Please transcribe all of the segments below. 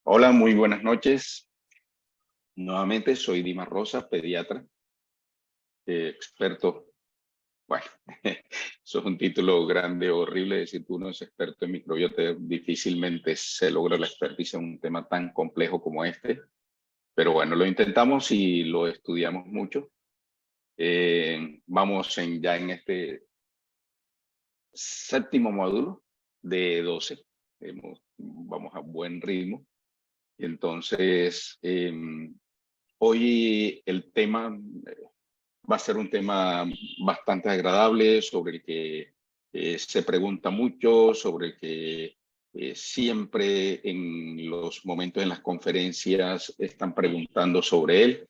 Hola, muy buenas noches. Nuevamente soy Dimas Rosas, pediatra, experto. Bueno, eso es un título grande, horrible, decir que uno es experto en microbiota. Difícilmente se logra la expertise en un tema tan complejo como este. Pero bueno, lo intentamos y lo estudiamos mucho. Vamos ya en este séptimo módulo de 12. Vamos a buen ritmo. Y entonces, hoy el tema va a ser un tema bastante agradable, sobre el que se pregunta mucho, sobre el que siempre en los momentos en las conferencias están preguntando sobre él,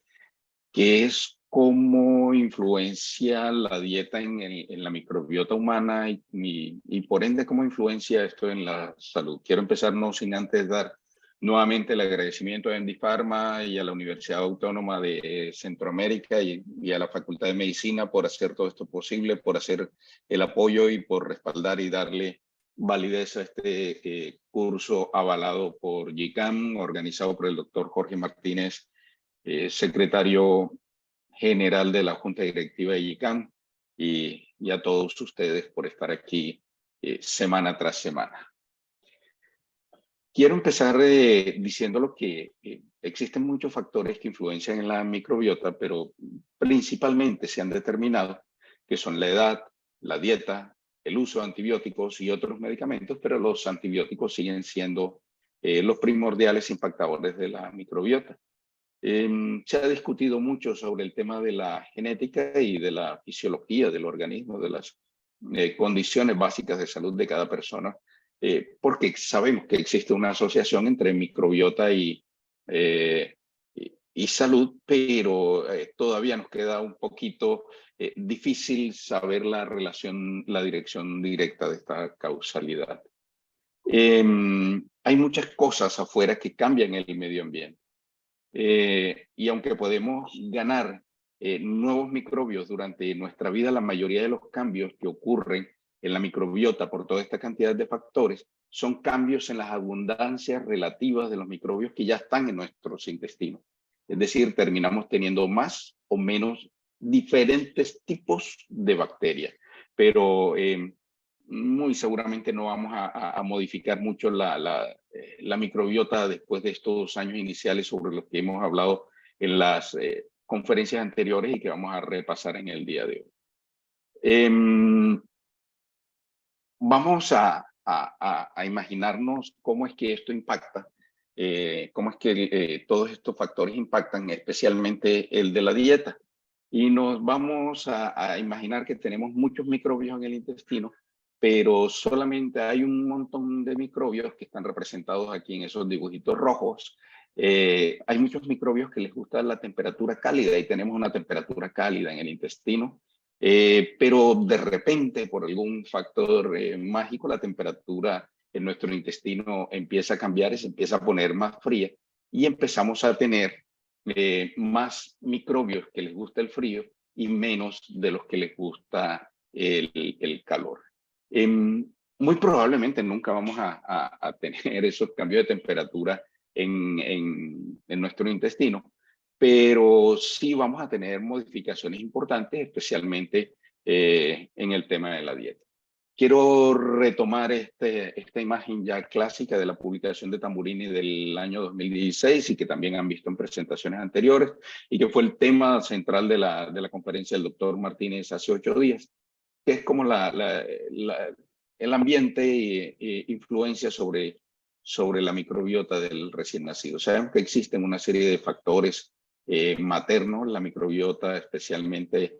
que es cómo influencia la dieta en la microbiota humana y por ende cómo influencia esto en la salud. Quiero empezar no sin antes dar nuevamente el agradecimiento a Endifarma y a la Universidad Autónoma de Centroamérica y a la Facultad de Medicina por hacer todo esto posible, por hacer el apoyo y por respaldar y darle validez a este curso avalado por GICAM, organizado por el doctor Jorge Martínez, secretario general de la Junta Directiva de GICAM, y a todos ustedes por estar aquí semana tras semana. Quiero empezar diciéndolo que existen muchos factores que influencian en la microbiota, pero principalmente se han determinado que son la edad, la dieta, el uso de antibióticos y otros medicamentos, pero los antibióticos siguen siendo los primordiales impactadores de la microbiota. Se ha discutido mucho sobre el tema de la genética y de la fisiología del organismo, de las condiciones básicas de salud de cada persona, porque sabemos que existe una asociación entre microbiota y salud, pero todavía nos queda un poquito difícil saber la relación, la dirección directa de esta causalidad. Hay muchas cosas afuera que cambian el medio ambiente. Y aunque podemos ganar nuevos microbios durante nuestra vida, la mayoría de los cambios que ocurren en la microbiota por toda esta cantidad de factores son cambios en las abundancias relativas de los microbios que ya están en nuestros intestinos. Es decir, terminamos teniendo más o menos diferentes tipos de bacterias, pero muy seguramente no vamos a modificar mucho la microbiota después de estos años iniciales sobre los que hemos hablado en las conferencias anteriores y que vamos a repasar en el día de hoy. Vamos a imaginarnos cómo es que esto impacta, cómo es que todos estos factores impactan, especialmente el de la dieta. Y nos vamos a imaginar que tenemos muchos microbios en el intestino, pero solamente hay un montón de microbios que están representados aquí en esos dibujitos rojos. Hay muchos microbios que les gusta la temperatura cálida y tenemos una temperatura cálida en el intestino, pero de repente, por algún factor mágico, la temperatura en nuestro intestino empieza a cambiar y se empieza a poner más fría y empezamos a tener más microbios que les gusta el frío y menos de los que les gusta el calor. Muy probablemente nunca vamos a tener esos cambios de temperatura en nuestro intestino, pero sí vamos a tener modificaciones importantes, especialmente en el tema de la dieta. Quiero retomar esta imagen ya clásica de la publicación de Tamburini del año 2016 y que también han visto en presentaciones anteriores y que fue el tema central de la conferencia del doctor Martínez hace 8 días, que es como el ambiente influencia sobre la microbiota del recién nacido. Sabemos que existen una serie de factores maternos, la microbiota especialmente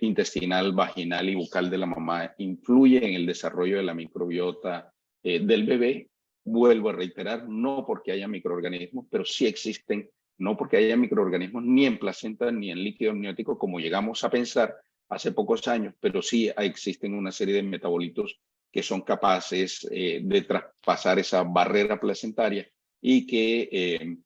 intestinal, vaginal y bucal de la mamá influye en el desarrollo de la microbiota del bebé. Vuelvo a reiterar, no porque haya microorganismos, pero sí existen no porque haya microorganismos ni en placenta ni en líquido amniótico como llegamos a pensar hace pocos años, pero sí existen una serie de metabolitos que son capaces de traspasar esa barrera placentaria y que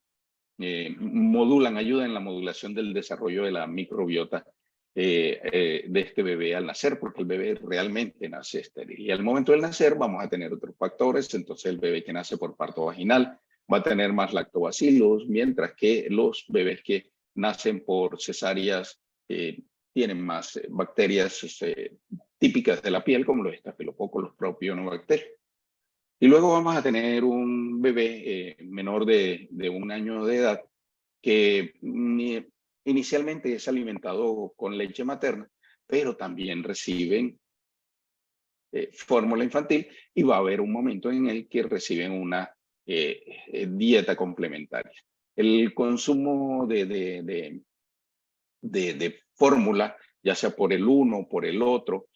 ayudan en la modulación del desarrollo de la microbiota de este bebé al nacer, porque el bebé realmente nace estéril. Y al momento del nacer vamos a tener otros factores, entonces el bebé que nace por parto vaginal va a tener más lactobacilos, mientras que los bebés que nacen por cesáreas tienen más bacterias típicas de la piel, como los estafilococos, los propionobacterios. Y luego vamos a tener un bebé menor de 1 año de edad que inicialmente es alimentado con leche materna, pero también reciben fórmula infantil y va a haber un momento en el que reciben una dieta complementaria. El consumo de fórmula, ya sea por el uno o por el otro,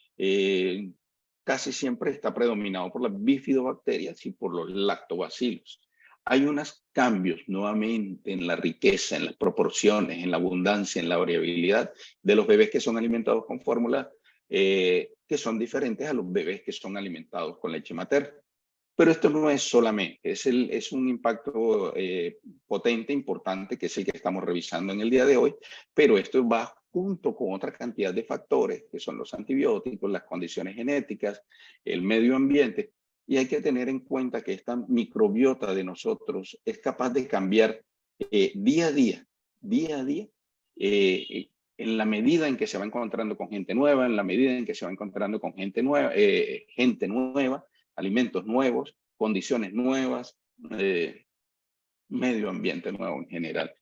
casi siempre está predominado por las bifidobacterias y por los lactobacilos. Hay unos cambios nuevamente en la riqueza, en las proporciones, en la abundancia, en la variabilidad de los bebés que son alimentados con fórmula, que son diferentes a los bebés que son alimentados con leche materna. Pero esto no es solamente, es un impacto potente, importante, que es el que estamos revisando en el día de hoy, pero esto va junto con otra cantidad de factores, que son los antibióticos, las condiciones genéticas, el medio ambiente, y hay que tener en cuenta que esta microbiota de nosotros es capaz de cambiar día a día, en la medida en que se va encontrando con gente nueva, en la medida en que se va encontrando con gente nueva, alimentos nuevos, condiciones nuevas, medio ambiente nuevo en general.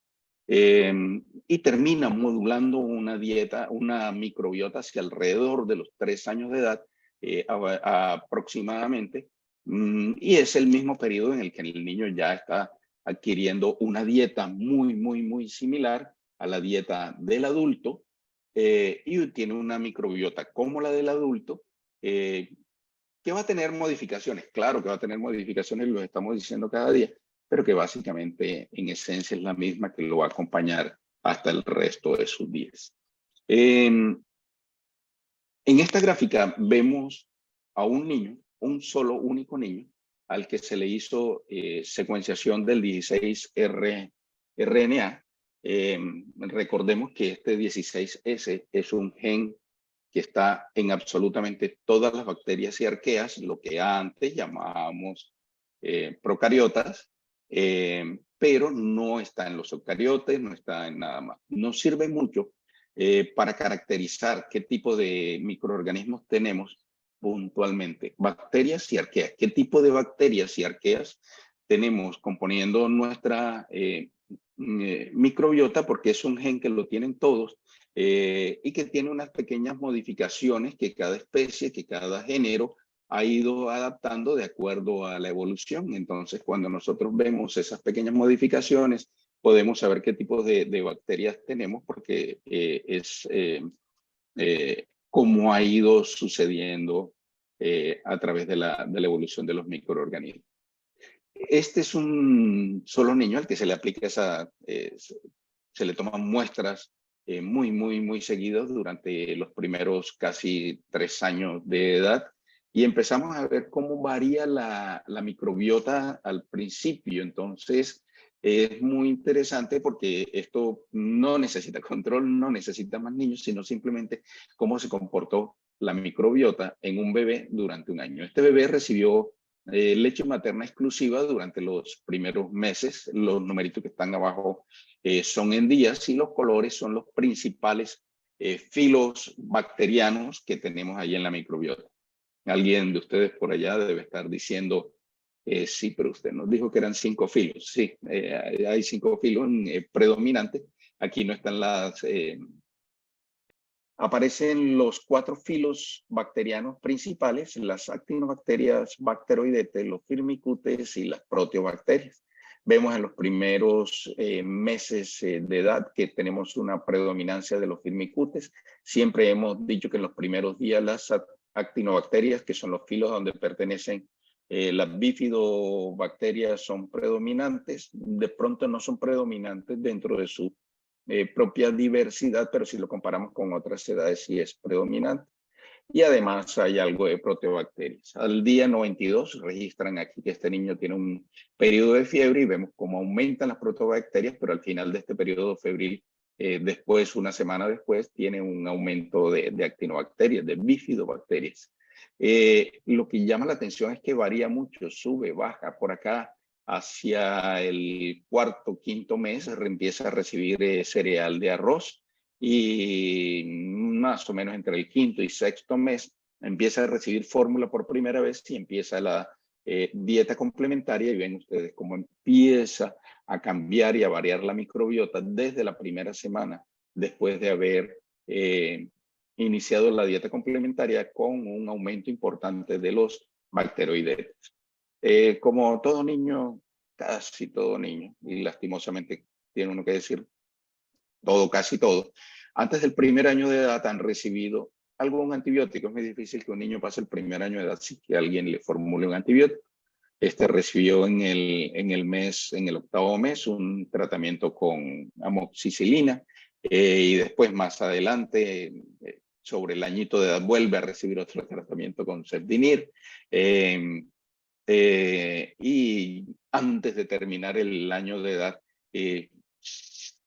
Y termina modulando una dieta, una microbiota hacia alrededor de los 3 años de edad aproximadamente. Y es el mismo periodo en el que el niño ya está adquiriendo una dieta muy similar a la dieta del adulto y tiene una microbiota como la del adulto, que va a tener modificaciones. Claro que va a tener modificaciones, lo estamos diciendo cada día, pero que básicamente en esencia es la misma que lo va a acompañar hasta el resto de sus días. En esta gráfica vemos a un niño, un solo único niño, al que se le hizo secuenciación del 16-RNA. Recordemos que este 16S es un gen que está en absolutamente todas las bacterias y arqueas, lo que antes llamábamos procariotas, pero no está en los eucariotes, no está en nada más. Nos sirve mucho para caracterizar qué tipo de microorganismos tenemos puntualmente, bacterias y arqueas. ¿Qué tipo de bacterias y arqueas tenemos componiendo nuestra microbiota? Porque es un gen que lo tienen todos y que tiene unas pequeñas modificaciones que cada especie, que cada género ha ido adaptando de acuerdo a la evolución. Entonces, cuando nosotros vemos esas pequeñas modificaciones, podemos saber qué tipo de bacterias tenemos, porque es cómo ha ido sucediendo a través de la evolución de los microorganismos. Este es un solo niño al que se le aplica se le toman muestras muy seguidos durante los primeros casi 3 años de edad, y empezamos a ver cómo varía la microbiota al principio. Entonces es muy interesante porque esto no necesita control, no necesita más niños, sino simplemente cómo se comportó la microbiota en un bebé durante 1 año. Este bebé recibió leche materna exclusiva durante los primeros meses. Los numeritos que están abajo son en días, y los colores son los principales filos bacterianos que tenemos ahí en la microbiota. Alguien de ustedes por allá debe estar diciendo, sí, pero usted nos dijo que eran 5 filos. Sí, hay 5 filos predominantes. Aquí no están aparecen los 4 filos bacterianos principales, las actinobacterias, bacteroidetes, los firmicutes y las proteobacterias. Vemos en los primeros meses de edad que tenemos una predominancia de los firmicutes. Siempre hemos dicho que en los primeros días las actinobacterias, que son los filos donde pertenecen las bifidobacterias son predominantes, de pronto no son predominantes dentro de su propia diversidad, pero si lo comparamos con otras edades sí es predominante. Y además hay algo de proteobacterias. Al día 92 registran aquí que este niño tiene un periodo de fiebre y vemos cómo aumentan las proteobacterias, pero al final de este periodo febril, después, una semana después, tiene un aumento de actinobacterias, de bifidobacterias. Lo que llama la atención es que varía mucho, sube, baja. Por acá, hacia el cuarto, quinto mes, empieza a recibir cereal de arroz, y más o menos entre el quinto y sexto mes empieza a recibir fórmula por primera vez y empieza la dieta complementaria, y ven ustedes cómo empieza a cambiar y a variar la microbiota desde la primera semana después de haber iniciado la dieta complementaria, con un aumento importante de los bacteroidetes. Como todo niño, casi todo niño, y lastimosamente tiene uno que decir todo, casi todo, antes del primer año de edad han recibido algún antibiótico. Es muy difícil que un niño pase el primer año de edad sin que alguien le formule un antibiótico. Este recibió en el octavo mes, un tratamiento con amoxicilina, y después, más adelante, sobre el añito de edad, vuelve a recibir otro tratamiento con Cefdinir. Y antes de terminar el año de edad,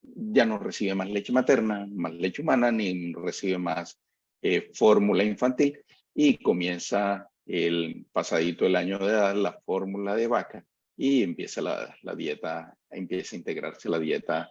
ya no recibe más leche materna, más leche humana, ni recibe más fórmula infantil, y comienza el pasadito el año de edad la fórmula de vaca, y empieza la dieta, empieza a integrarse la dieta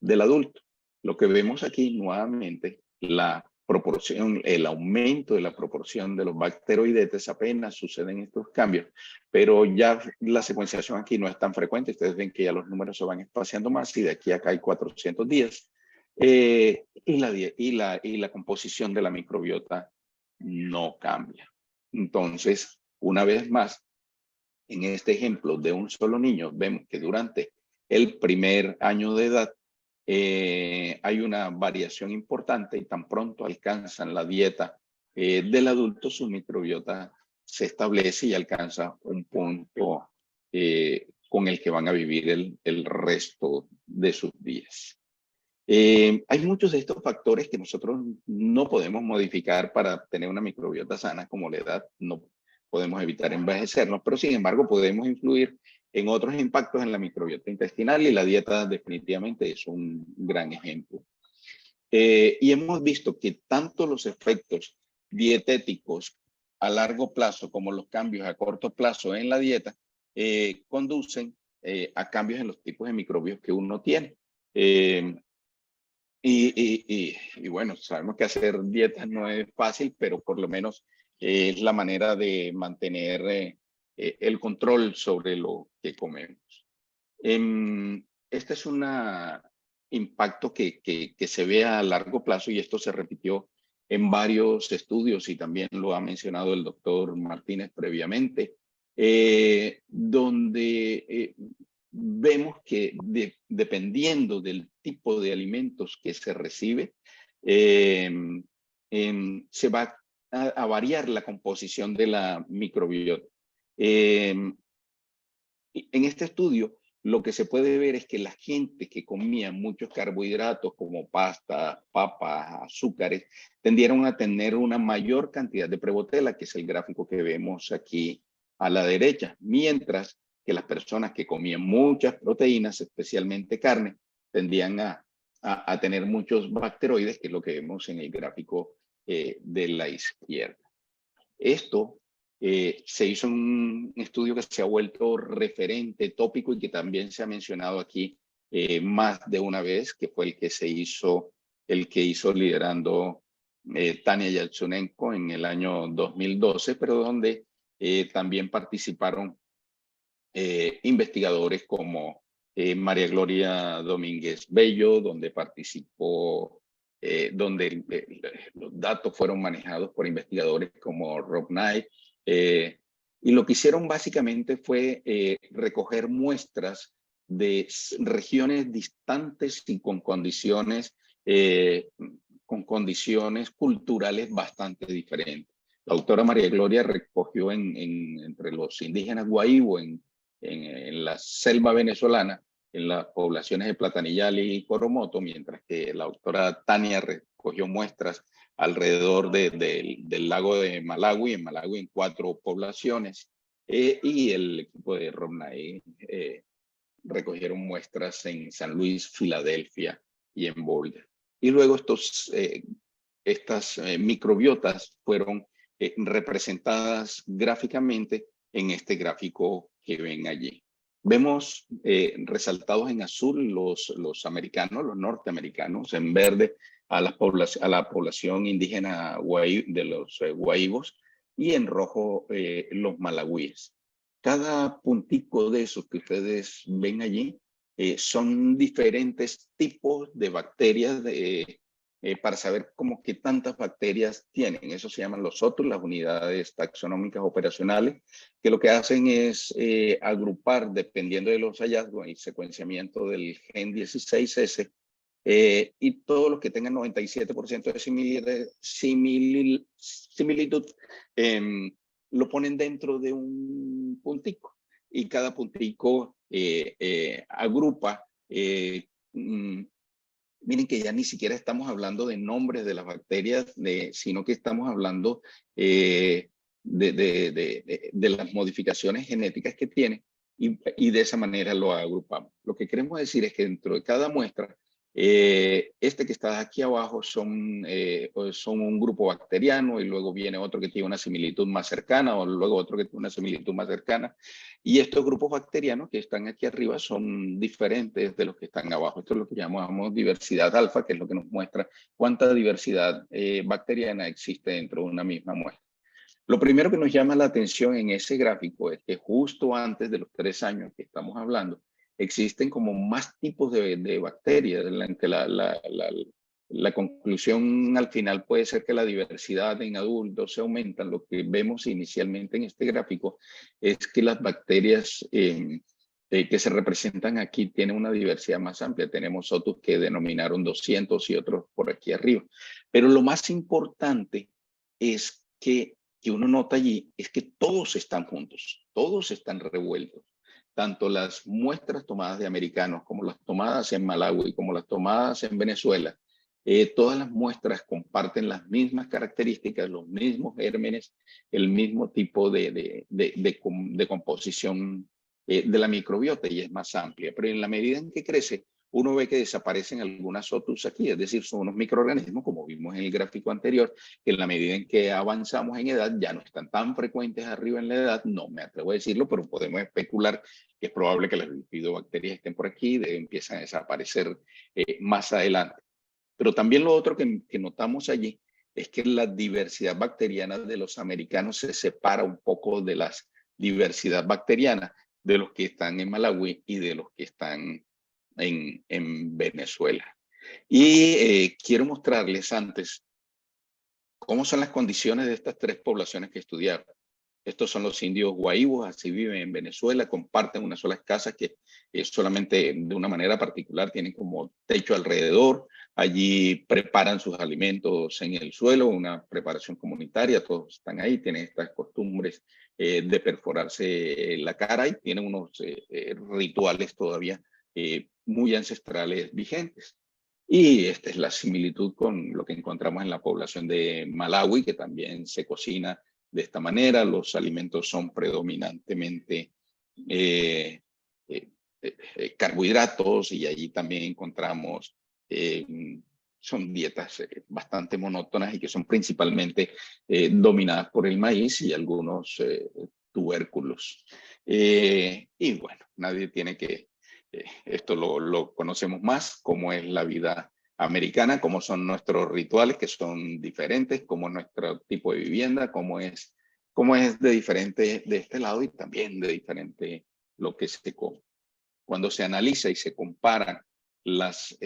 del adulto. Lo que vemos aquí nuevamente, la proporción, el aumento de la proporción de los bacteroidetes, apenas suceden estos cambios, pero ya la secuenciación aquí no es tan frecuente. Ustedes ven que ya los números se van espaciando más, y de aquí a acá hay 400 días. Y la composición de la microbiota no cambia. Entonces, una vez más, en este ejemplo de un solo niño, vemos que durante el primer año de edad hay una variación importante, y tan pronto alcanzan la dieta del adulto, su microbiota se establece y alcanza un punto con el que van a vivir el resto de sus días. Hay muchos de estos factores que nosotros no podemos modificar para tener una microbiota sana, como la edad. No podemos evitar envejecernos, pero sin embargo podemos influir en otros impactos en la microbiota intestinal, y la dieta definitivamente es un gran ejemplo. Y hemos visto que tanto los efectos dietéticos a largo plazo como los cambios a corto plazo en la dieta conducen a cambios en los tipos de microbios que uno tiene. Y bueno, sabemos que hacer dietas no es fácil, pero por lo menos es la manera de mantener el control sobre lo que comemos. Este es un impacto que se ve a largo plazo, y esto se repitió en varios estudios, y también lo ha mencionado el doctor Martínez previamente, donde vemos que dependiendo del tipo de alimentos que se recibe, se va a variar la composición de la microbiota. En este estudio, lo que se puede ver es que la gente que comía muchos carbohidratos como pasta, papas, azúcares, tendieron a tener una mayor cantidad de Prevotella, que es el gráfico que vemos aquí a la derecha, mientras que las personas que comían muchas proteínas, especialmente carne, tendían a tener muchos bacteroides, que es lo que vemos en el gráfico de la izquierda. Esto se hizo un estudio que se ha vuelto referente, tópico, y que también se ha mencionado aquí más de una vez, que fue el que hizo liderando Tania Yatsunenko en el año 2012, pero donde también participaron investigadores como María Gloria Domínguez Bello, donde participó, donde los datos fueron manejados por investigadores como Rob Knight, y lo que hicieron básicamente fue recoger muestras de regiones distantes y con condiciones culturales bastante diferentes. La doctora María Gloria recogió entre los indígenas Guaíbo, en la selva venezolana, en las poblaciones de Platanillal y Coromoto, mientras que la doctora Tania recogió muestras alrededor del lago de Malawi, en Malawi en 4 poblaciones, y el equipo de ROMNAE recogieron muestras en San Luis, Filadelfia y en Boulder. Y luego estas microbiotas fueron representadas gráficamente en este gráfico que ven allí. Vemos resaltados en azul los americanos, los norteamericanos, en verde a la población indígena de los Guaíbos, y en rojo los malawíes. Cada puntico de esos que ustedes ven allí son diferentes tipos de bacterias para saber cómo qué tantas bacterias tienen. Eso se llaman los OTUS, las unidades taxonómicas operacionales, que lo que hacen es agrupar, dependiendo de los hallazgos y secuenciamiento del gen 16S, y todos los que tengan 97% de similitud, lo ponen dentro de un puntico, y cada puntico agrupa. Miren que ya ni siquiera estamos hablando de nombres de las bacterias, sino que estamos hablando de las modificaciones genéticas que tiene, y de esa manera lo agrupamos. Lo que queremos decir es que dentro de cada muestra, este que está aquí abajo son un grupo bacteriano, y luego viene otro que tiene una similitud más cercana, o luego otro que tiene una similitud más cercana. Y estos grupos bacterianos que están aquí arriba son diferentes de los que están abajo. Esto es lo que llamamos diversidad alfa, que es lo que nos muestra cuánta diversidad bacteriana existe dentro de una misma muestra. Lo primero que nos llama la atención en ese gráfico es que justo antes de los 3 años que estamos hablando, existen como más tipos de bacterias, en que la conclusión al final puede ser que la diversidad en adultos se aumenta. Lo que vemos inicialmente en este gráfico es que las bacterias que se representan aquí tienen una diversidad más amplia. Tenemos otros que denominaron 200 y otros por aquí arriba. Pero lo más importante es que uno nota allí es que todos están juntos, todos están revueltos. Tanto las muestras tomadas de americanos, como las tomadas en Malawi, como las tomadas en Venezuela, todas las muestras comparten las mismas características, los mismos gérmenes, el mismo tipo de composición de la microbiota, y es más amplia. Pero en la medida en que crece, uno ve que desaparecen algunas OTUS aquí, es decir, son unos microorganismos, como vimos en el gráfico anterior, que en la medida en que avanzamos en edad ya no están tan frecuentes arriba en la edad. No me atrevo a decirlo, pero podemos especular que es probable que las bifidobacterias estén por aquí y empiezan a desaparecer más adelante. Pero también lo otro que notamos allí es que la diversidad bacteriana de los americanos se separa un poco de la diversidad bacteriana de los que están en Malawi y de los que están en Venezuela. Y quiero mostrarles antes cómo son las condiciones de estas 3 poblaciones que estudiaron. Estos son los indios guaíbos, así viven en Venezuela, comparten una sola casa que solamente de una manera particular tienen como techo alrededor. Allí preparan sus alimentos en el suelo, una preparación comunitaria, todos están ahí, tienen estas costumbres de perforarse la cara, y tienen unos rituales todavía muy ancestrales vigentes. Y esta es la similitud con lo que encontramos en la población de Malawi, que también se cocina de esta manera. Los alimentos son predominantemente carbohidratos, y allí también encontramos, son dietas bastante monótonas y que son principalmente dominadas por el maíz y algunos tubérculos. Y bueno, nadie tiene que, esto lo conocemos más, cómo es la vida americana, cómo son nuestros rituales, que son diferentes, cómo es nuestro tipo de vivienda, cómo es de diferente de este lado, y también de diferente lo que se come. Cuando se analiza y se comparan los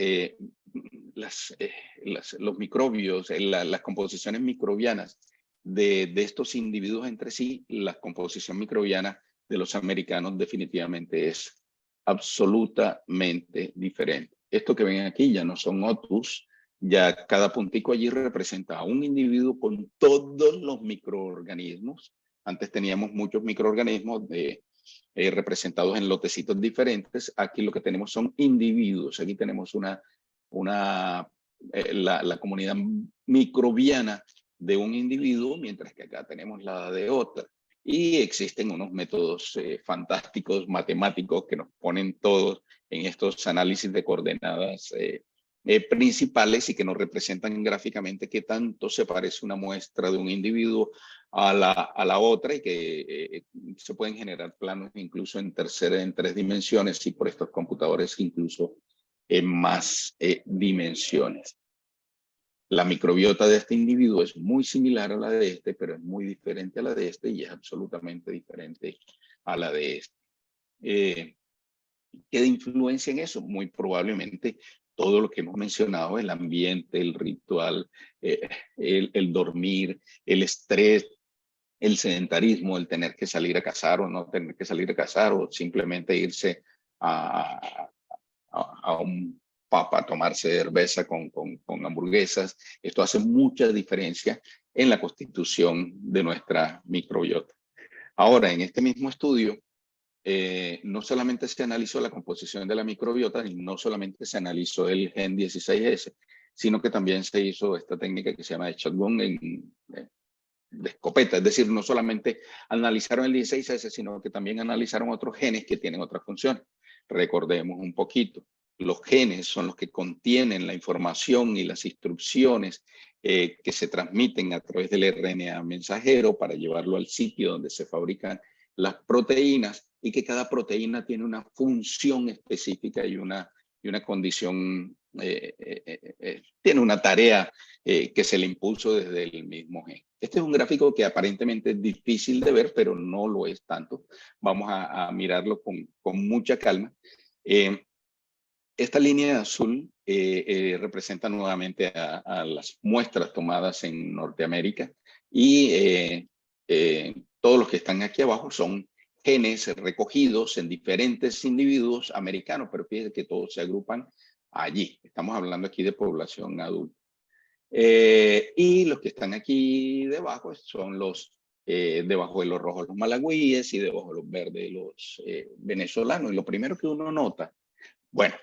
microbios, las composiciones microbianas de estos individuos entre sí, la composición microbiana de los americanos definitivamente es absolutamente diferente. Esto que ven aquí ya no son OTUS, Ya cada puntico allí representa a un individuo con todos los microorganismos. Antes teníamos muchos microorganismos representados en lotecitos diferentes. Aquí lo que tenemos son individuos. Aquí tenemos la comunidad microbiana de un individuo, mientras que acá tenemos la de otra. Y existen unos métodos fantásticos matemáticos que nos ponen todos en estos análisis de coordenadas principales y que nos representan gráficamente qué tanto se parece una muestra de un individuo a la otra, y que se pueden generar planos incluso en tres dimensiones, y por estos computadores incluso en más dimensiones. La microbiota de este individuo es muy similar a la de este, pero es muy diferente a la de este y es absolutamente diferente a la de este. ¿Qué influencia en eso? Muy probablemente todo lo que hemos mencionado: el ambiente, el ritual, el dormir, el estrés, el sedentarismo, el tener que salir a cazar o no tener que salir a cazar, o simplemente irse a un pub a tomarse cerveza con hamburguesas. Esto hace mucha diferencia en la constitución de nuestra microbiota. Ahora, en este mismo estudio, no solamente se analizó la composición de la microbiota, y no solamente se analizó el gen 16S, sino que también se hizo esta técnica que se llama de shotgun de escopeta. Es decir, no solamente analizaron el 16S, sino que también analizaron otros genes que tienen otras funciones. Recordemos un poquito. Los genes son los que contienen la información y las instrucciones que se transmiten a través del RNA mensajero para llevarlo al sitio donde se fabrican las proteínas, y que cada proteína tiene una función específica y una condición, tiene una tarea que se le impuso desde el mismo gen. Este es un gráfico que aparentemente es difícil de ver, pero no lo es tanto. Vamos a mirarlo con mucha calma. Esta línea azul representa nuevamente a las muestras tomadas en Norteamérica, y todos los que están aquí abajo son genes recogidos en diferentes individuos americanos, pero fíjense que todos se agrupan allí. Estamos hablando aquí de población adulta. Y los que están aquí debajo son los, debajo de los rojos los malagüíes, y debajo de los verdes los venezolanos. Y lo primero que uno nota, bueno,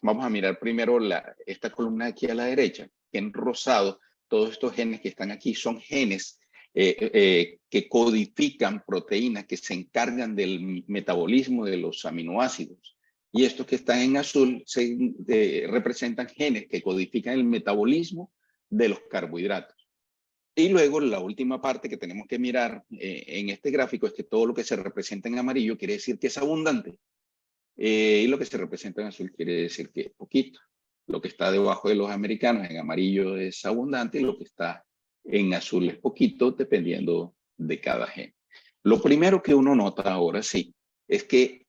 vamos a mirar primero esta columna aquí a la derecha, que en rosado, todos estos genes que están aquí son genes que codifican proteínas que se encargan del metabolismo de los aminoácidos. Y estos que están en azul representan genes que codifican el metabolismo de los carbohidratos. Y luego la última parte que tenemos que mirar en este gráfico es que todo lo que se representa en amarillo quiere decir que es abundante. Y lo que se representa en azul quiere decir que es poquito. Lo que está debajo de los americanos en amarillo es abundante, y lo que está en azul es poquito, dependiendo de cada gen. Lo primero que uno nota ahora sí es que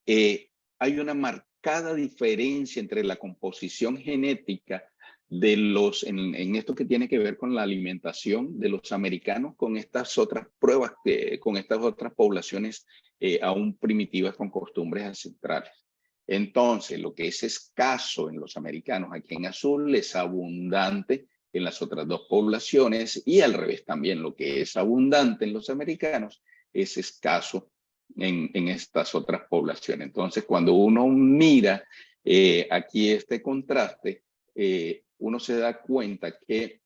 hay una marcada diferencia entre la composición genética de los, en esto que tiene que ver con la alimentación de los americanos, con estas otras pruebas, con estas otras poblaciones aún primitivas con costumbres ancestrales. Entonces, lo que es escaso en los americanos aquí en azul es abundante en las otras dos poblaciones, y al revés también, lo que es abundante en los americanos es escaso en estas otras poblaciones. Entonces, cuando uno mira aquí este contraste, uno se da cuenta que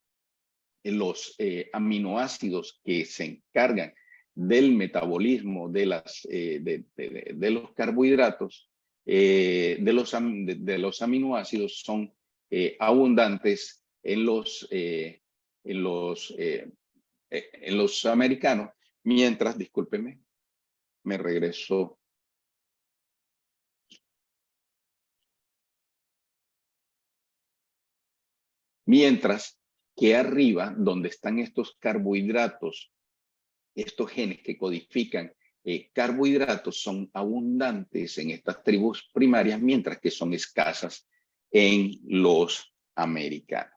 los aminoácidos que se encargan del metabolismo de los carbohidratos, de los aminoácidos, son abundantes en los americanos, mientras, discúlpeme, me regreso. Mientras que arriba, donde están estos carbohidratos, estos genes que codifican carbohidratos, son abundantes en estas tribus primarias, mientras que son escasas en los americanos.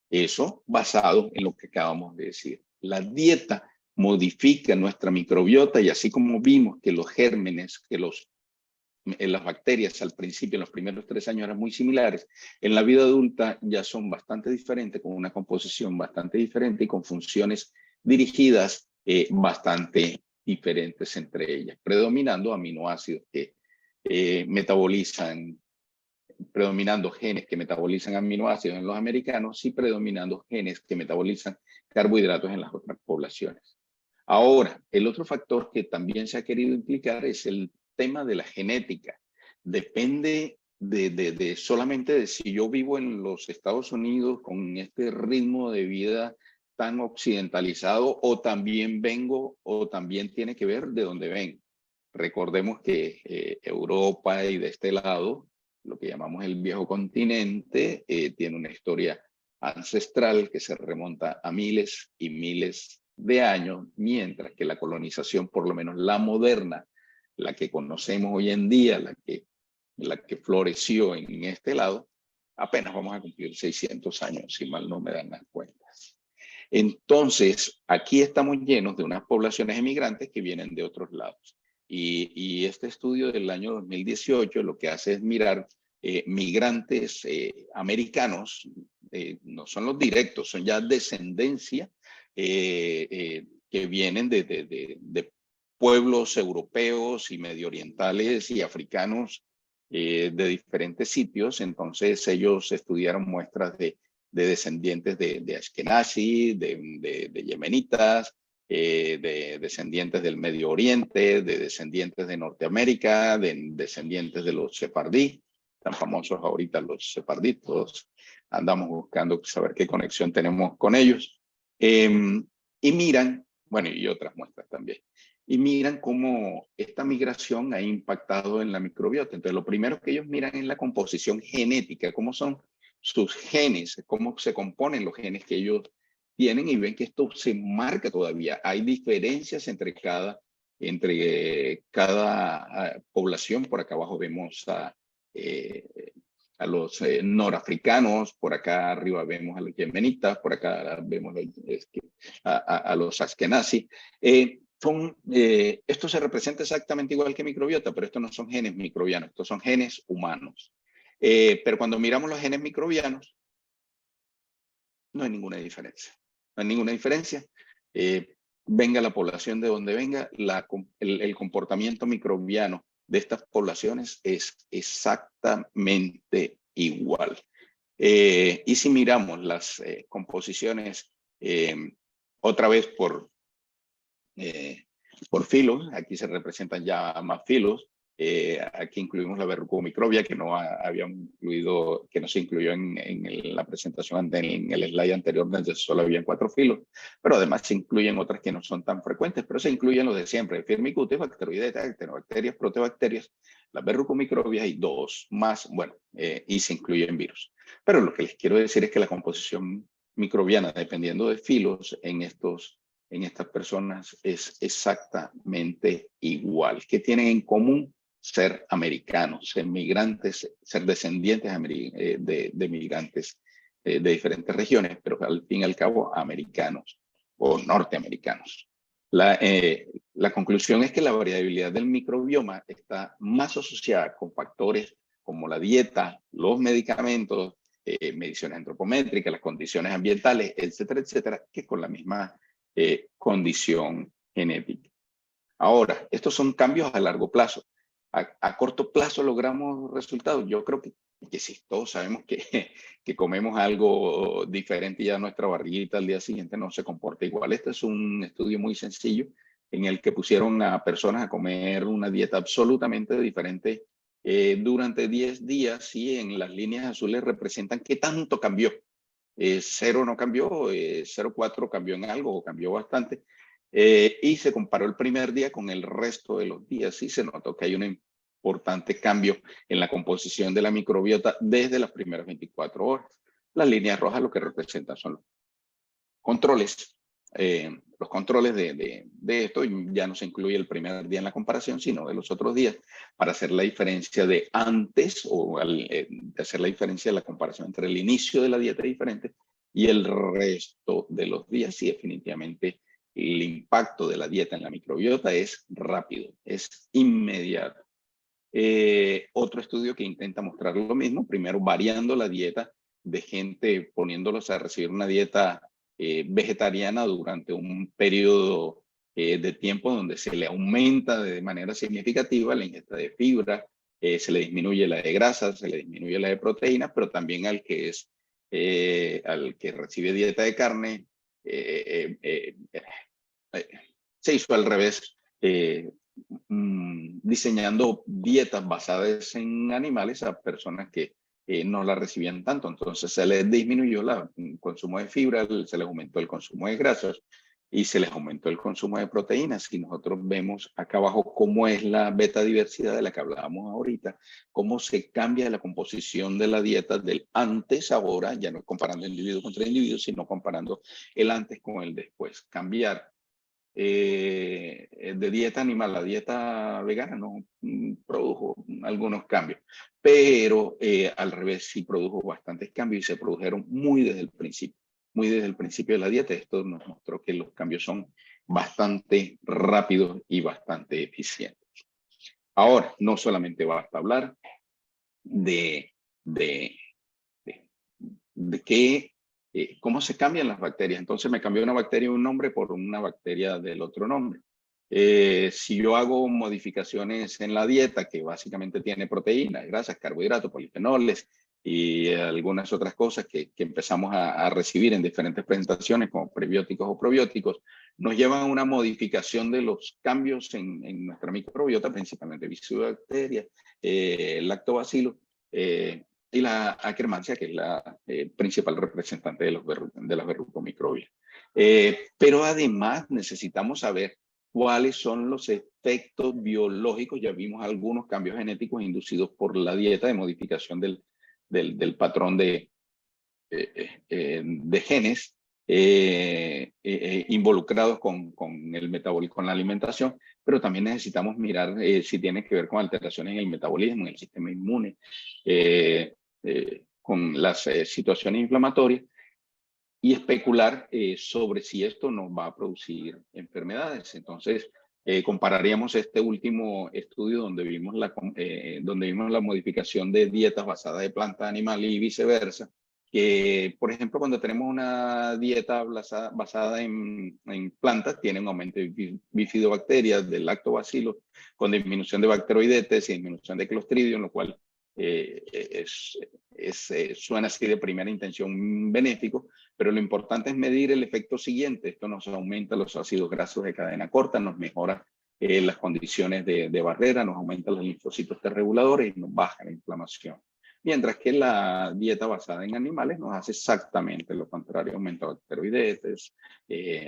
Eso basado en lo que acabamos de decir. La dieta modifica nuestra microbiota, y así como vimos que los gérmenes, que los las bacterias al principio, en los primeros 3 años, eran muy similares. En la vida adulta ya son bastante diferentes, con una composición bastante diferente y con funciones dirigidas bastante diferentes entre ellas, predominando aminoácidos que predominando genes que metabolizan aminoácidos en los americanos y predominando genes que metabolizan carbohidratos en las otras poblaciones. Ahora, el otro factor que también se ha querido implicar es el tema de la genética. Depende solamente de si yo vivo en los Estados Unidos con este ritmo de vida tan occidentalizado o también vengo o también tiene que ver de dónde vengo. Recordemos que Europa y de este lado, lo que llamamos el viejo continente, tiene una historia ancestral que se remonta a miles y miles de años, mientras que la colonización, por lo menos la moderna, la que conocemos hoy en día, la que floreció en este lado, apenas vamos a cumplir 600 años, si mal no me dan las cuentas. Entonces, aquí estamos llenos de unas poblaciones emigrantes que vienen de otros lados. Y este estudio del año 2018 lo que hace es mirar migrantes americanos, no son los directos, son ya descendencia que vienen de pueblos europeos y medio orientales y africanos de diferentes sitios. Entonces ellos estudiaron muestras de descendientes de Ashkenazi, de yemenitas, de descendientes del Medio Oriente, de descendientes de Norteamérica, de descendientes de los sefardí, tan famosos ahorita los sefardí, todos andamos buscando saber qué conexión tenemos con ellos. Y miran, bueno, y otras muestras también, y miran cómo esta migración ha impactado en la microbiota. Entonces, lo primero que ellos miran es la composición genética, cómo son sus genes, cómo se componen los genes que ellos tienen, y ven que esto se marca todavía. Hay diferencias entre cada población. Por acá abajo vemos a los norafricanos, por acá arriba vemos a los yemenitas, por acá vemos a los ashkenazi. Esto se representa exactamente igual que microbiota, pero estos no son genes microbianos, estos son genes humanos. Pero cuando miramos los genes microbianos, no hay ninguna diferencia. No hay ninguna diferencia. Venga la población de donde venga, el comportamiento microbiano de estas poblaciones es exactamente igual. Y si miramos las composiciones otra vez por filos, aquí se representan ya más filos. Aquí incluimos la verrucomicrobia, que no que no se incluyó en la presentación, en el slide anterior, donde solo habían 4 filos, pero además se incluyen otras que no son tan frecuentes, pero se incluyen los de siempre: Firmicutes, Bacteroidetes, Actinobacterias, Proteobacterias, las verrucomicrobias y 2 más, bueno, y se incluyen virus. Pero lo que les quiero decir es que la composición microbiana, dependiendo de filos, en estas personas es exactamente igual. ¿Qué tienen en común? Ser americanos, ser migrantes, ser descendientes de migrantes de diferentes regiones, pero al fin y al cabo americanos o norteamericanos. La conclusión es que la variabilidad del microbioma está más asociada con factores como la dieta, los medicamentos, mediciones antropométricas, las condiciones ambientales, etcétera, etcétera, que con la misma condición genética. Ahora, estos son cambios a largo plazo. A corto plazo logramos resultados. Yo creo que sí, todos sabemos que comemos algo diferente y ya nuestra barriguita al día siguiente no se comporta igual. Este es un estudio muy sencillo en el que pusieron a personas a comer una dieta absolutamente diferente durante 10 días, y en las líneas azules representan qué tanto cambió. 0 no cambió, 0,4 cambió en algo o cambió bastante. Y se comparó el primer día con el resto de los días y se notó que hay un importante cambio en la composición de la microbiota desde las primeras 24 horas. Las líneas rojas lo que representan son los controles. Los controles de esto ya no se incluye el primer día en la comparación, sino de los otros días, para hacer la diferencia de antes o de hacer la diferencia de la comparación entre el inicio de la dieta diferente y el resto de los días. Y definitivamente el impacto de la dieta en la microbiota es rápido, es inmediato. Otro estudio que intenta mostrar lo mismo, primero variando la dieta de gente, poniéndolos a recibir una dieta vegetariana durante un periodo de tiempo donde se le aumenta de manera significativa la ingesta de fibra, se le disminuye la de grasas, se le disminuye la de proteínas, pero también al que recibe dieta de carne, se hizo al revés, diseñando dietas basadas en animales a personas que no la recibían tanto. Entonces se les disminuyó el consumo de fibra, se les aumentó el consumo de grasas y se les aumentó el consumo de proteínas. Y nosotros vemos acá abajo cómo es la beta diversidad de la que hablábamos ahorita, cómo se cambia la composición de la dieta del antes, ahora, ya no comparando individuo contra individuo, sino comparando el antes con el después. Cambiar de dieta animal a dieta vegana no produjo algunos cambios, pero al revés sí produjo bastantes cambios y se produjeron muy desde el principio de la dieta. Esto nos mostró que los cambios son bastante rápidos y bastante eficientes. Ahora, no solamente basta hablar de, de, de qué cómo se cambian las bacterias. Entonces me cambió una bacteria de un nombre por una bacteria del otro nombre. Si yo hago modificaciones en la dieta, que básicamente tiene proteínas, grasas, carbohidratos, polifenoles y algunas otras cosas que empezamos a recibir en diferentes presentaciones como prebióticos o probióticos, nos llevan a una modificación de los cambios en nuestra microbiota, principalmente bifidobacterias, lactobacillus, y la Akkermansia, que es la principal representante de las verrucomicrobias. Pero además necesitamos saber cuáles son los efectos biológicos. Ya vimos algunos cambios genéticos inducidos por la dieta de modificación del patrón de genes involucrados con el metabolismo, con la alimentación, pero también necesitamos mirar si tiene que ver con alteraciones en el metabolismo, en el sistema inmune, con las situaciones inflamatorias y especular sobre si esto nos va a producir enfermedades. Entonces, compararíamos este último estudio donde vimos la modificación de dietas basadas en planta animal y viceversa, que, por ejemplo, cuando tenemos una dieta basada en plantas, tiene un aumento de bifidobacterias, del lactobacillus, con disminución de bacteroidetes y disminución de clostridium, lo cual suena así de primera intención benéfico, pero lo importante es medir el efecto siguiente. Esto nos aumenta los ácidos grasos de cadena corta, nos mejora las condiciones de barrera, nos aumenta los linfocitos T reguladores y nos baja la inflamación. Mientras que la dieta basada en animales nos hace exactamente lo contrario, aumenta bacteroidetes,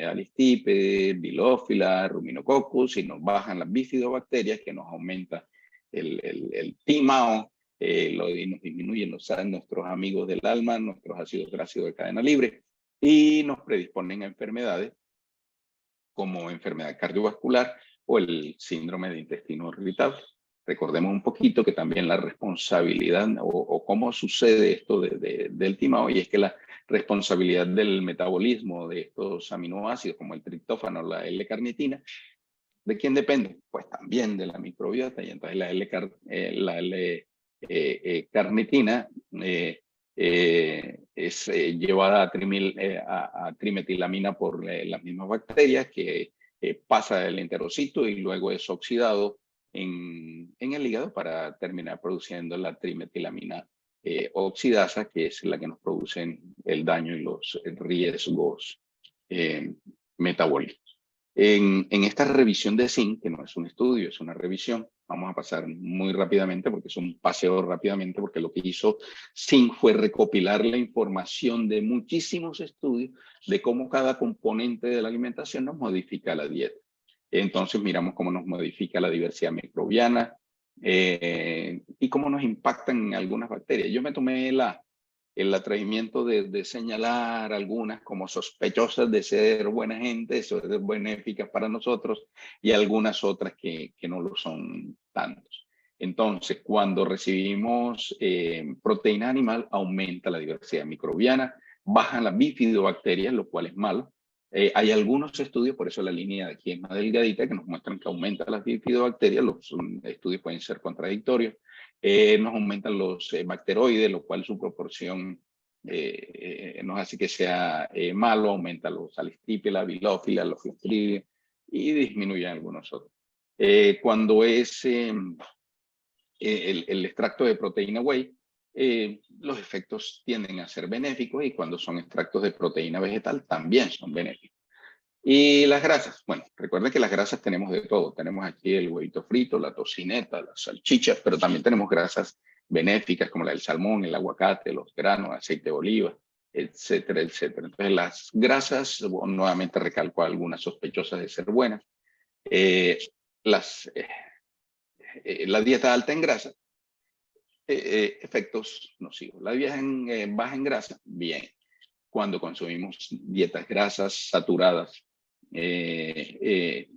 Alistípedes, Bilófila, Ruminococcus, y nos bajan las bifidobacterias, que nos aumenta el TMAO, nos disminuyen nuestros amigos del alma, nuestros ácidos grasos de cadena libre, y nos predisponen a enfermedades como enfermedad cardiovascular o el síndrome de intestino irritable. Recordemos un poquito que también la responsabilidad o cómo sucede esto del TMAO, y es que la responsabilidad del metabolismo de estos aminoácidos como el triptófano o la L-carnitina, ¿de quién depende? Pues también de la microbiota, y entonces la L-carnitina es llevada a trimetilamina por las mismas bacterias, que pasa del enterocito y luego es oxidado en el hígado para terminar produciendo la trimetilamina oxidasa, que es la que nos produce el daño y los riesgos metabólicos. En esta revisión de zinc, que no es un estudio, es una revisión, vamos a pasar muy rápidamente porque es un paseo rápidamente, porque lo que hizo zinc fue recopilar la información de muchísimos estudios de cómo cada componente de la alimentación nos modifica la dieta. Entonces miramos cómo nos modifica la diversidad microbiana y cómo nos impactan algunas bacterias. Yo me tomé el atrevimiento de señalar algunas como sospechosas de ser buena gente, ser benéficas para nosotros, y algunas otras que no lo son tantos. Entonces, cuando recibimos proteína animal, aumenta la diversidad microbiana, bajan las bifidobacterias, lo cual es malo, Hay algunos estudios, por eso la línea de aquí es más delgadita, que nos muestran que aumenta las bifidobacterias. Los estudios pueden ser contradictorios. Nos aumentan los bacteroides, lo cual su proporción nos hace que sea malo. Aumenta los Alistípila, Bilófila, los Clostridium y disminuye algunos otros. Cuando es el extracto de proteína whey, los efectos tienden a ser benéficos, y cuando son extractos de proteína vegetal también son benéficos. Y las grasas, bueno, recuerden que las grasas tenemos de todo. Tenemos aquí el huevito frito, la tocineta, las salchichas, pero también tenemos grasas benéficas como la del salmón, el aguacate, los granos, aceite de oliva, etcétera, etcétera. Entonces las grasas, bueno, nuevamente recalco algunas sospechosas de ser buenas. Eh, la dieta alta en grasa, efectos nocivos. La dieta baja en grasa, bien. Cuando consumimos dietas grasas, saturadas,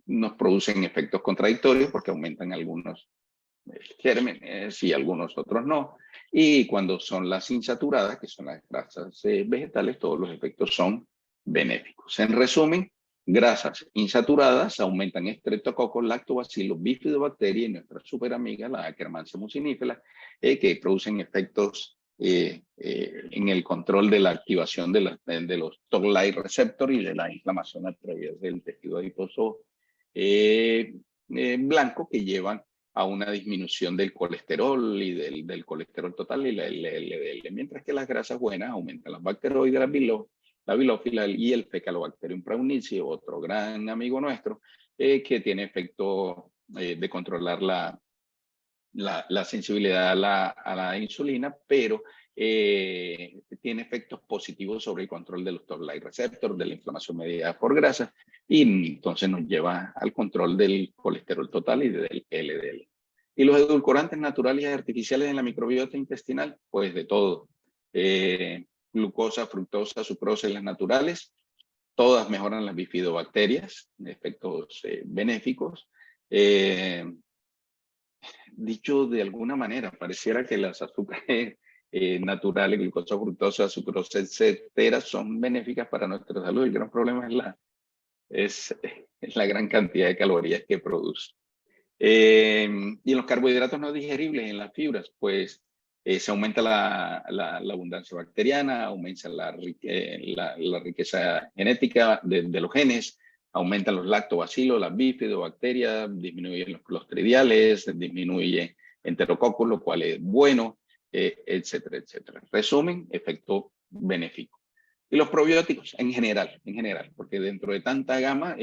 nos producen efectos contradictorios porque aumentan algunos gérmenes y algunos otros no. Y cuando son las insaturadas, que son las grasas vegetales, todos los efectos son benéficos. En resumen, grasas insaturadas aumentan estreptococcus, lactobacillus, bifidobacteria y nuestra superamiga, la Akkermansia mucinifera, que producen efectos en el control de la activación de los Toll-like receptors y de la inflamación a través del tejido adiposo blanco, que llevan a una disminución del colesterol y del colesterol total y la LDL, mientras que las grasas buenas aumentan las bacteroides, la bilófila y el Faecalibacterium praunici, otro gran amigo nuestro, que tiene efecto de controlar la sensibilidad a la insulina, pero tiene efectos positivos sobre el control de los Toll-like receptors, de la inflamación mediada por grasa, y entonces nos lleva al control del colesterol total y del LDL. ¿Y los edulcorantes naturales y artificiales en la microbiota intestinal? Pues de todo. Glucosa, fructosa, sucrosa y las naturales, todas mejoran las bifidobacterias, efectos benéficos. Dicho de alguna manera, pareciera que las azúcares naturales, glucosa, fructosa, sucrosa, etcétera, son benéficas para nuestra salud. El gran problema es la gran cantidad de calorías que produce. Y en los carbohidratos no digeribles, en las fibras, pues se aumenta la abundancia bacteriana, aumenta la riqueza genética de los genes, aumentan los lactobacilos, las bifidobacterias, disminuyen los clostridiales, disminuye enterococcus, lo cual es bueno, etcétera, etcétera. Resumen, efecto benéfico. Y los probióticos en general, porque dentro de tanta gama,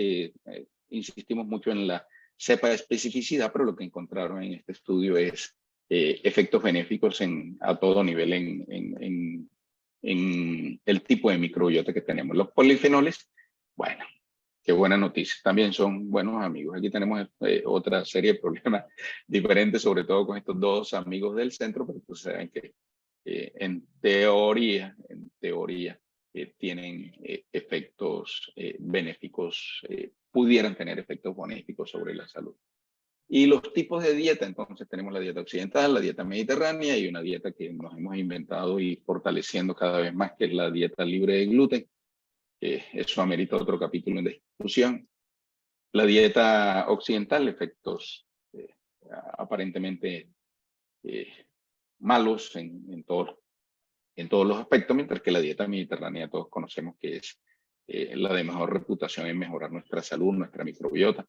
insistimos mucho en la cepa de especificidad, pero lo que encontraron en este estudio es efectos benéficos a todo nivel en el tipo de microbiota que tenemos. Los polifenoles, bueno, qué buena noticia, también son buenos amigos. Aquí tenemos otra serie de problemas diferentes, sobre todo con estos dos amigos del centro, pero pues saben que en teoría, tienen efectos benéficos, pudieran tener efectos benéficos sobre la salud. Y los tipos de dieta, entonces tenemos la dieta occidental, la dieta mediterránea y una dieta que nos hemos inventado y fortaleciendo cada vez más, que es la dieta libre de gluten. Eso amerita otro capítulo en discusión. La dieta occidental, efectos aparentemente malos en todos los aspectos, mientras que la dieta mediterránea todos conocemos que es la de mejor reputación en mejorar nuestra salud, nuestra microbiota.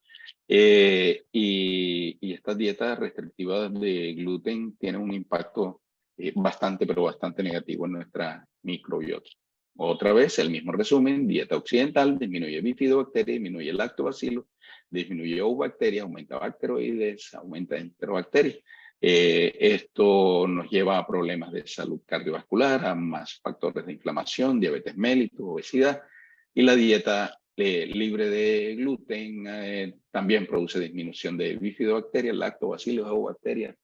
Y estas dietas restrictivas de gluten tienen un impacto pero bastante negativo en nuestra microbiota. Otra vez, el mismo resumen: dieta occidental disminuye bifidobacterias, disminuye lactobacillus, disminuye eubacterias, aumenta bacteroides, aumenta enterobacterias. Esto nos lleva a problemas de salud cardiovascular, a más factores de inflamación, diabetes mellitus, obesidad. Y la dieta libre de gluten también produce disminución de bifidobacterias, lactobacillus, eubacterias,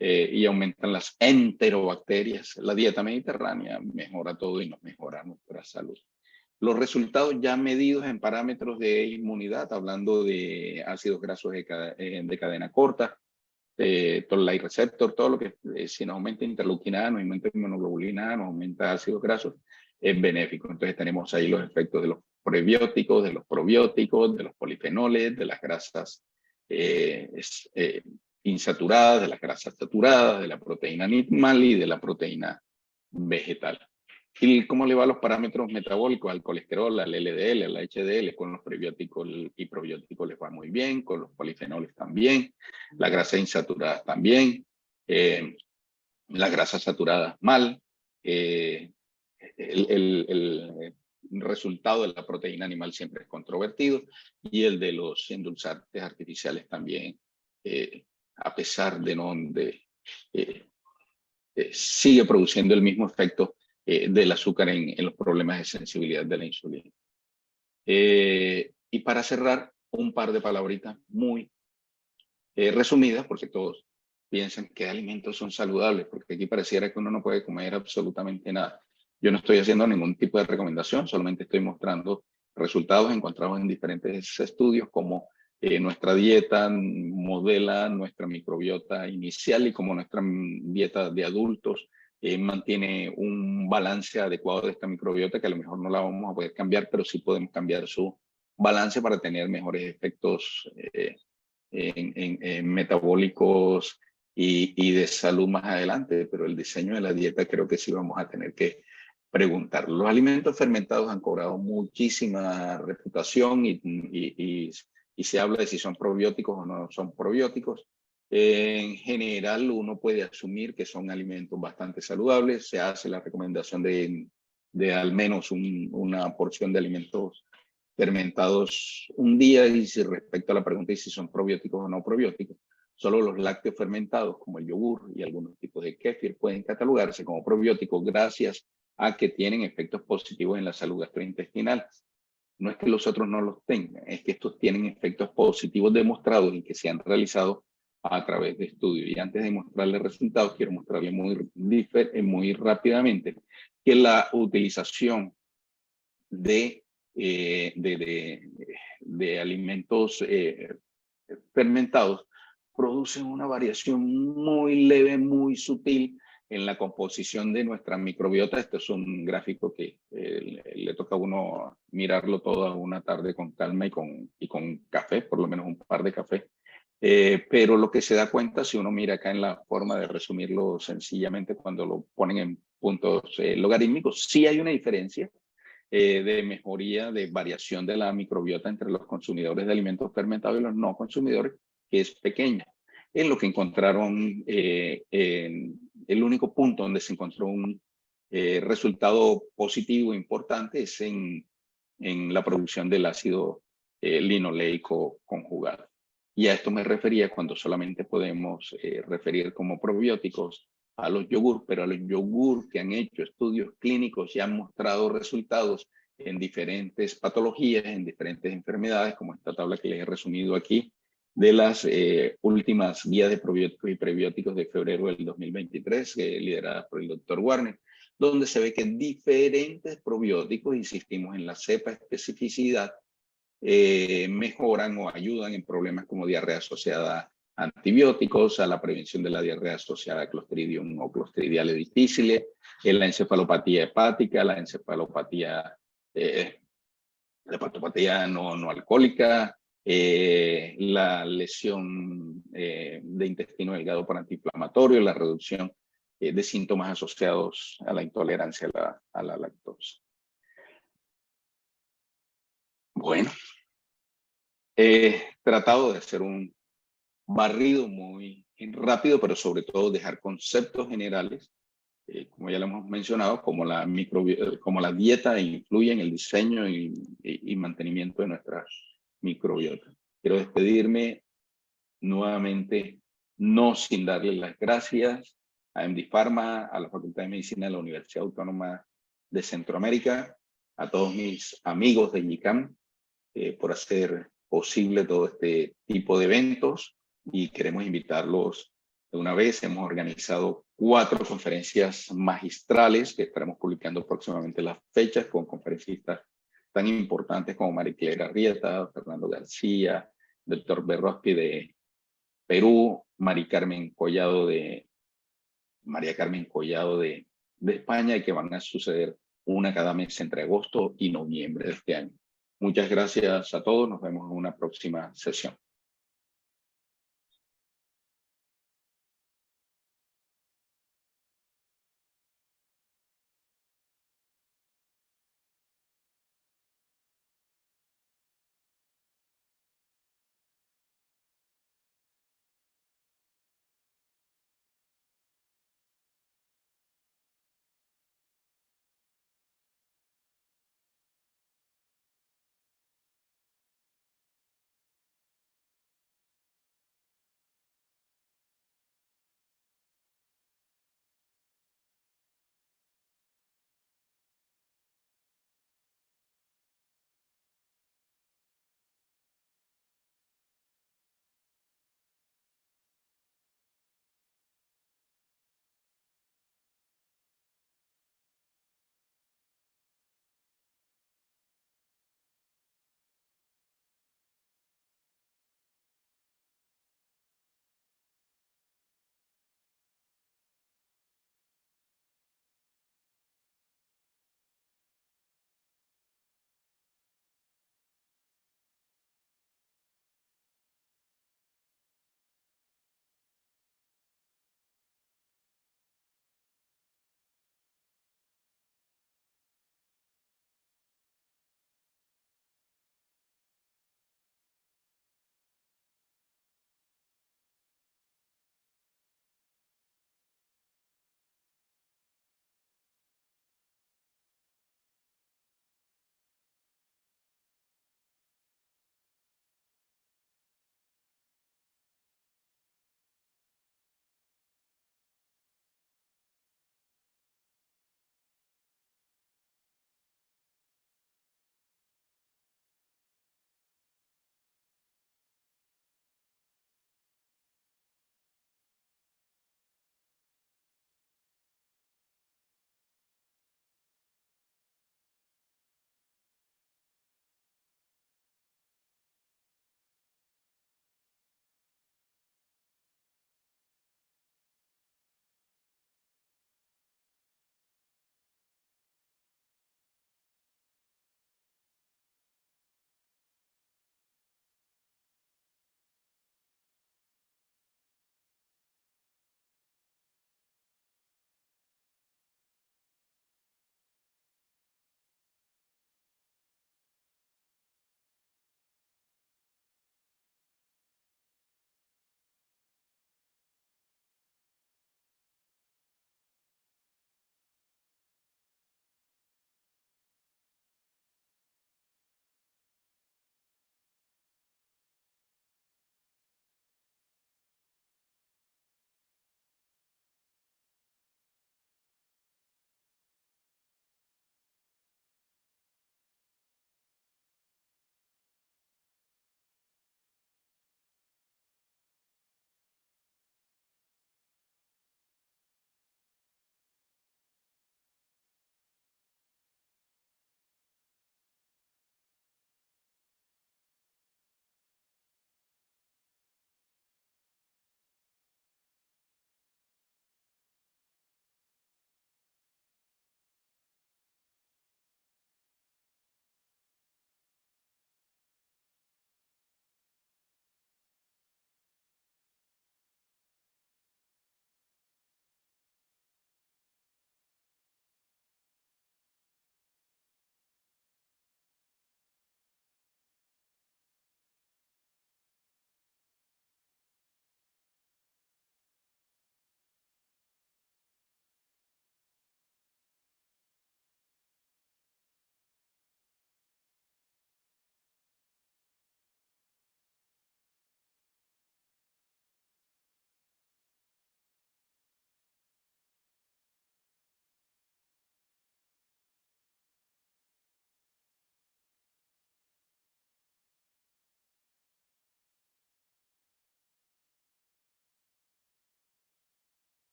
y aumentan las enterobacterias. La dieta mediterránea mejora todo y nos mejora nuestra salud. Los resultados ya medidos en parámetros de inmunidad, hablando de ácidos grasos de cadena corta, Toll-like receptor, todo lo que si nos aumenta interleuquina A, nos aumenta inmunoglobulina A, nos aumenta ácidos grasos, es benéfico. Entonces tenemos ahí los efectos de los prebióticos, de los probióticos, de los polifenoles, de las grasas insaturadas, de las grasas saturadas, de la proteína animal y de la proteína vegetal. ¿Y cómo le va a los parámetros metabólicos, al colesterol, al LDL, al HDL? Con los prebióticos y probióticos les va muy bien, con los polifenoles también, las grasas insaturadas también, las grasas saturadas mal. El resultado de la proteína animal siempre es controvertido, y el de los endulzantes artificiales también, a pesar de no sigue produciendo el mismo efecto del azúcar en los problemas de sensibilidad de la insulina. Y para cerrar, un par de palabritas muy resumidas, porque todos piensan que alimentos son saludables, porque aquí pareciera que uno no puede comer absolutamente nada. Yo no estoy haciendo ningún tipo de recomendación, solamente estoy mostrando resultados encontrados en diferentes estudios, como nuestra dieta modela nuestra microbiota inicial y como nuestra dieta de adultos mantiene un balance adecuado de esta microbiota, que a lo mejor no la vamos a poder cambiar, pero sí podemos cambiar su balance para tener mejores efectos en metabólicos y de salud más adelante, pero el diseño de la dieta creo que sí vamos a tener que preguntar. Los alimentos fermentados han cobrado muchísima reputación y se habla de si son probióticos o no son probióticos. En general, uno puede asumir que son alimentos bastante saludables. Se hace la recomendación de al menos una porción de alimentos fermentados un día. Y si respecto a la pregunta de si son probióticos o no probióticos, solo los lácteos fermentados como el yogur y algunos tipos de kéfir pueden catalogarse como probióticos gracias a que tienen efectos positivos en la salud gastrointestinal. No es que los otros no los tengan, es que estos tienen efectos positivos demostrados y que se han realizado a través de estudios. Y antes de mostrarles resultados, quiero mostrarles muy rápidamente que la utilización de alimentos fermentados producen una variación muy leve, muy sutil en la composición de nuestra microbiota. Este es un gráfico que le toca a uno mirarlo toda una tarde con calma y con café, por lo menos un par de café. Pero lo que se da cuenta, si uno mira acá en la forma de resumirlo sencillamente, cuando lo ponen en puntos logarítmicos, sí hay una diferencia de mejoría, de variación de la microbiota entre los consumidores de alimentos fermentados y los no consumidores, que es pequeña. En lo que encontraron, el único punto donde se encontró un resultado positivo importante es en la producción del ácido linoleico conjugado. Y a esto me refería cuando solamente podemos referir como probióticos a los yogur, pero a los yogur que han hecho estudios clínicos y han mostrado resultados en diferentes patologías, en diferentes enfermedades, como esta tabla que les he resumido aquí, de las últimas guías de probióticos y prebióticos de febrero del 2023, lideradas por el doctor Warner, donde se ve que diferentes probióticos, insistimos en la cepa especificidad, mejoran o ayudan en problemas como diarrea asociada a antibióticos, a la prevención de la diarrea asociada a Clostridium o Clostridiales difíciles, en la encefalopatía hepática, la encefalopatía, la hepatopatía no alcohólica, la lesión de intestino delgado por antiinflamatorio, la reducción de síntomas asociados a la intolerancia a la lactosa. Bueno, he tratado de hacer un barrido muy rápido, pero sobre todo dejar conceptos generales, como ya lo hemos mencionado, como la dieta influye en el diseño y mantenimiento de nuestra microbiota. Quiero despedirme nuevamente, no sin darle las gracias a MD Pharma, a la Facultad de Medicina de la Universidad Autónoma de Centroamérica, a todos mis amigos de ICAM, por hacer posible todo este tipo de eventos, y queremos invitarlos de una vez. Hemos organizado 4 conferencias magistrales que estaremos publicando próximamente las fechas, con conferencistas tan importantes como María Clara Arrieta, Fernando García, doctor Berrospi de Perú, María Carmen Collado de España, y que van a suceder una cada mes entre agosto y noviembre de este año. Muchas gracias a todos. Nos vemos en una próxima sesión.